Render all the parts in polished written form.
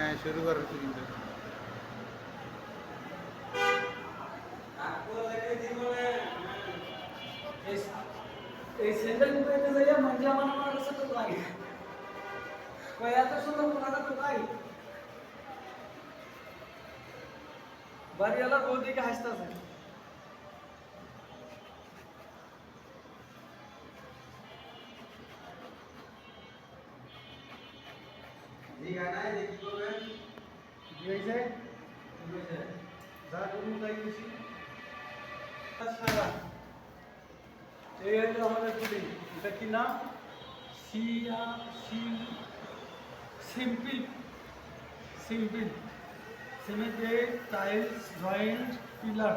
হ্যাঁ, শুরু করেছি কিন্তু। এই স্যান্ডেল পরে যাইয়া মঞ্জা মানানোর কাছে তো লাগে কয় এত সুন্দর পোলাটা তো ভাই বাড়িওয়ালার বউ দিকে হাসতেছে এই গানায় দেখি করবেন কি হয়েছে যা করুন তাই খুশি। সারা এই হলো আমাদের পুডিং এটা কি নাম সিয়া সিম simple simple cemented tiles joint pillar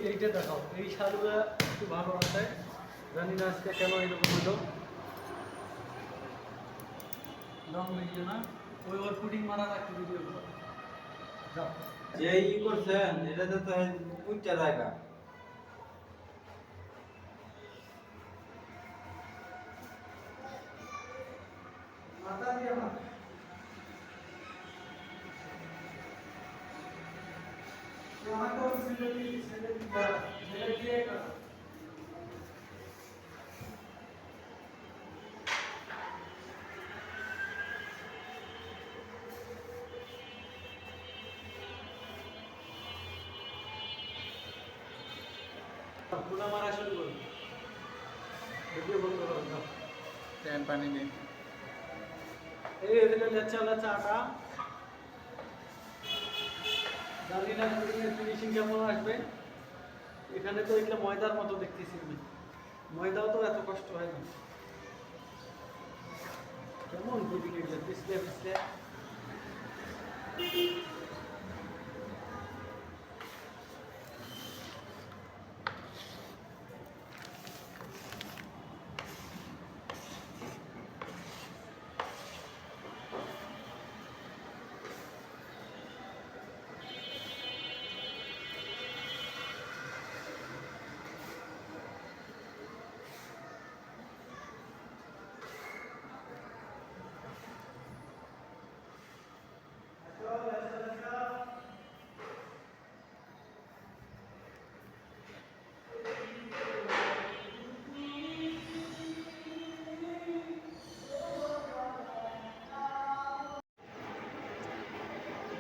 এইটা দেখাও এই শালুরা একটু ভালো আছে জানি না আজকে কেন এরকম হলো রং ভিডিও না ওই ওর পুডিং মারার একটা ভিডিও করো যাও যে ই করছেন এটা তো উচ্চা জায়গা। মাথা দিয়ে না তো আমাকে ওর সেটা দিয়ে করো পুনা মারা শুরু করো ভিডিও বন্ধ করো যাও ফ্যান পানি দিন। এই এদিকে লেচা লেচা আটা জানি না ফিনিশিং কেমন আসবে এখানে তো এগুলো ময়দার মতো দেখতেছি আমি ময়দাও তো এত কষ্ট হয় না কেমন পুডিং এগুলো পিছলে পিছলে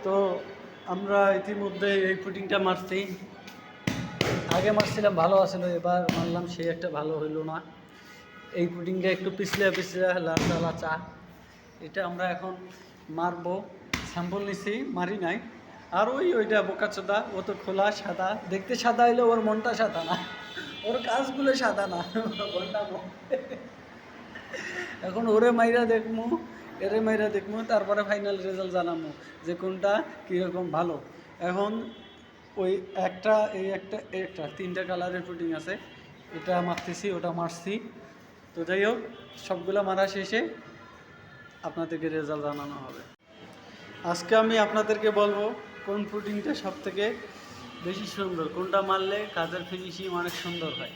তো আমরা ইতিমধ্যে এই পুডিংটা মারছি আগে মারছিলাম ভালো আসছিল এবার মারলাম সেই একটা ভালো হইলো না এই পুডিংটা একটু পিছলে পিছলে লাচা লাচা এটা আমরা এখন মারবো স্যাম্পল নিছি মারি নাই আর ওইটা বোকাচোদা ও তো খোলা সাদা দেখতে সাদা হইলে ওর মনটা সাদা না ওর কাজগুলো সাদা না এখন ওরে মাইরা দেখবো এরে মাইরা দেখবো তারপরে ফাইনাল রেজাল্ট জানাবো যে কোনটা কীরকম ভালো এখন ওই একটা তিনটা কালারের পুডিং আছে এটা মারতেছি ওটা মারছি তো যাই হোক সবগুলো মারা শেষে আপনাদেরকে রেজাল্ট জানানো হবে আজকে আমি আপনাদেরকে বলবো কোন পুডিংটা সব থেকে বেশি সুন্দর কোনটা মারলে কাজের ফিনিশিং অনেক সুন্দর হয়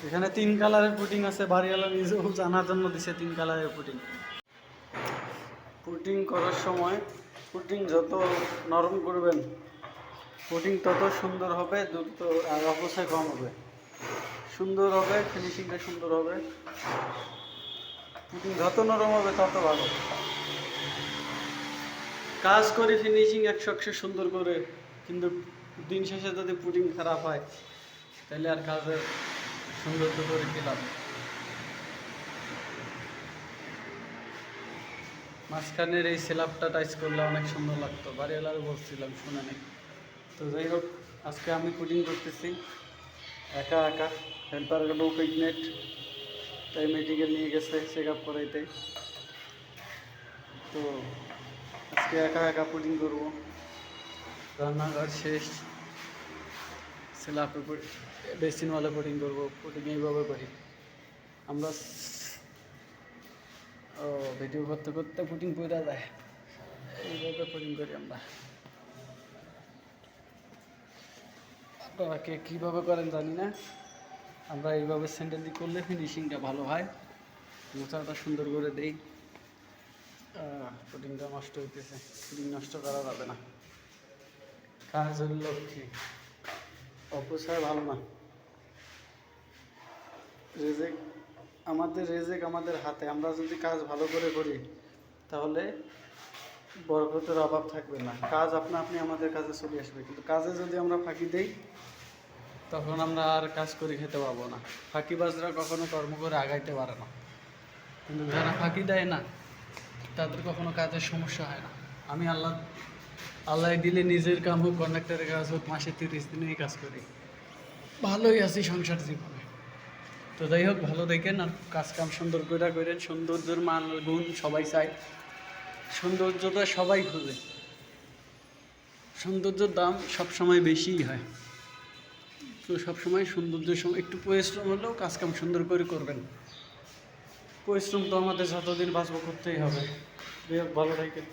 এখানে 3 কালারের পুডিং আছে বাড়িওয়ালা নিজেও জানার জন্য দিছে 3 কালারের পুডিং পুডিং করার সময় পুডিং যত নরম করবেন পুডিং তত সুন্দর হবে দ্রুত আর অপচয় কম হবে সুন্দর হবে ফিনিশিংটা সুন্দর হবে পুডিং যত নরম হবে তত ভালো কাজ করে ফিনিশিং 100 সুন্দর করে কিন্তু দিন শেষে যদি পুডিং খারাপ হয় তাহলে আর কাজের সৌন্দর্য করে গেলাম মাঝখানের এই স্ল্যাবটা টাইচ করলে অনেক সুন্দর লাগতো বাড়িওয়ালারও বলছিলাম শুনে নেই তো যাই হোক আজকে আমি পুডিং করতেছি একা একা হেল্পার গেল প্রেগনেন্ট তাই মেডিকেল নিয়ে গেছে চেক আপ করাইতে তো আজকে একা একা পুডিং করবো রান্নাঘর শেষ স্ল্যাবে বেসিনওয়ালা পুডিং করবো পুডিং এইভাবে করি আমরা ভিডিও করতে করতে পুডিং পড়া যায় এইভাবে পুডিং করি আমরা আপনারা কে কীভাবে করেন জানি না আমরা এইভাবে স্যান্ডেল দিয়ে করলে ফিনিশিংটা ভালো হয় মোচাটা সুন্দর করে দেই পুডিংটা নষ্ট হইতেছে, পুডিং নষ্ট করা যাবে না। কাজ হল লক্ষ্মী, অপচয় ভালো না। রেজেক আমাদের হাতে, আমরা যদি কাজ ভালো করে করি তাহলে বরকতের অভাব থাকবে না। কাজ আপনা আপনি আমাদের কাছে চলে আসবে, কিন্তু কাজে যদি আমরা ফাঁকি দেই তখন আমরা আর কাজ করে খেতে পারবো না। ফাঁকিবাজরা কখনো কর্ম করে আগাইতে পারে না, কিন্তু যারা ফাঁকি দেয় না তাদের কখনো কাজের সমস্যা হয় না। আমি আল্লাহ দিলে নিজের কাম হোক, কন্ডাক্টরের কাজ হোক, মাসে 30 দিনেই কাজ করি, ভালোই আছি সংসার জীবনে। তো যাই হোক, ভালো দেখেন আর কাজ কাম সুন্দর করে করেন। সৌন্দর্যের মান গুণ সবাই চায়, সৌন্দর্যটা সবাই খোঁজে, সৌন্দর্যের দাম সবসময় বেশিই হয়। তো সবসময় সৌন্দর্যের সময় একটু পরিশ্রম হলেও কাজকাম সুন্দর করে করবেন। পরিশ্রম তো আমাদের যতদিন বাঁচবো করতেই হবে। ভালো থাকেন।